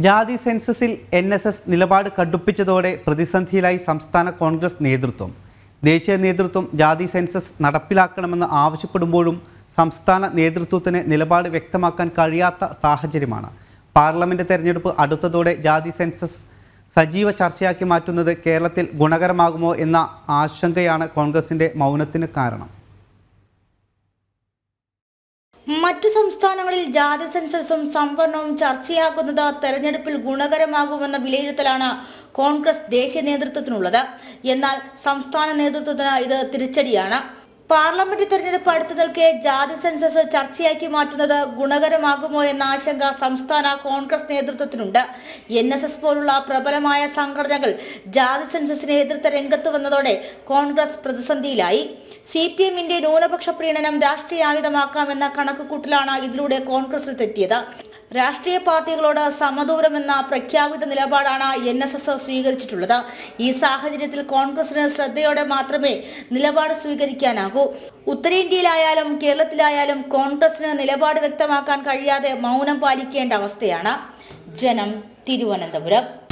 ജാതി സെൻസസിൽ NSS നിലപാട് കടുപ്പിച്ചതോടെ പ്രതിസന്ധിയിലായി സംസ്ഥാന കോൺഗ്രസ് നേതൃത്വം. ദേശീയ നേതൃത്വം ജാതി സെൻസസ് നടപ്പിലാക്കണമെന്ന് ആവശ്യപ്പെടുമ്പോഴും സംസ്ഥാന നേതൃത്വത്തിന് നിലപാട് വ്യക്തമാക്കാൻ കഴിയാത്ത സാഹചര്യമാണ്. പാർലമെന്റ് തെരഞ്ഞെടുപ്പ് അടുത്തതോടെ ജാതി സെൻസസ് സജീവ ചർച്ചയാക്കി മാറ്റുന്നത് കേരളത്തിൽ ഗുണകരമാകുമോ എന്ന ആശങ്കയാണ് കോൺഗ്രസിന്റെ മൗനത്തിന് കാരണം. മറ്റു സംസ്ഥാനങ്ങളിൽ ജാതി സെൻസസും സംവരണവും ചർച്ചയാക്കുന്നത് തെരഞ്ഞെടുപ്പിൽ ഗുണകരമാകുമെന്ന വിലയിരുത്തലാണ് കോൺഗ്രസ് ദേശീയ നേതൃത്വത്തിനുള്ളത്. എന്നാൽ സംസ്ഥാന നേതൃത്വത്തിന് ഇത് തിരിച്ചടിയാണ്. പാർലമെന്റ് തെരഞ്ഞെടുപ്പ് അടുത്തു നിൽക്കെ ജാതി സെൻസസ് ചർച്ചയാക്കി മാറ്റുന്നത് ഗുണകരമാകുമോ എന്ന ആശങ്ക സംസ്ഥാന കോൺഗ്രസ് നേതൃത്വത്തിനുണ്ട്. NSS പോലുള്ള പ്രബലമായ സംഘടനകൾ ജാതി സെൻസസിനെ എതിർത്ത രംഗത്ത് വന്നതോടെ കോൺഗ്രസ് പ്രതിസന്ധിയിലായി. CPM-ന്റെ ന്യൂനപക്ഷ പ്രീണനം രാഷ്ട്രീയ ആയുധമാക്കാമെന്ന കണക്കുകൂട്ടലാണ് ഇതിലൂടെ കോൺഗ്രസിൽ തെറ്റിയത്. രാഷ്ട്രീയ പാർട്ടികളോട് സമദൂരമെന്ന പ്രഖ്യാപിത നിലപാടാണ് NSS സ്വീകരിച്ചിട്ടുള്ളത്. ഈ സാഹചര്യത്തിൽ കോൺഗ്രസിന് ശ്രദ്ധയോടെ മാത്രമേ നിലപാട് സ്വീകരിക്കാനാകൂ. ഉത്തരേന്ത്യയിലായാലും കേരളത്തിലായാലും കോൺഗ്രസിന് നിലപാട് വ്യക്തമാക്കാൻ കഴിയാതെ മൗനം പാലിക്കേണ്ട അവസ്ഥയാണ്. ജനം, തിരുവനന്തപുരം.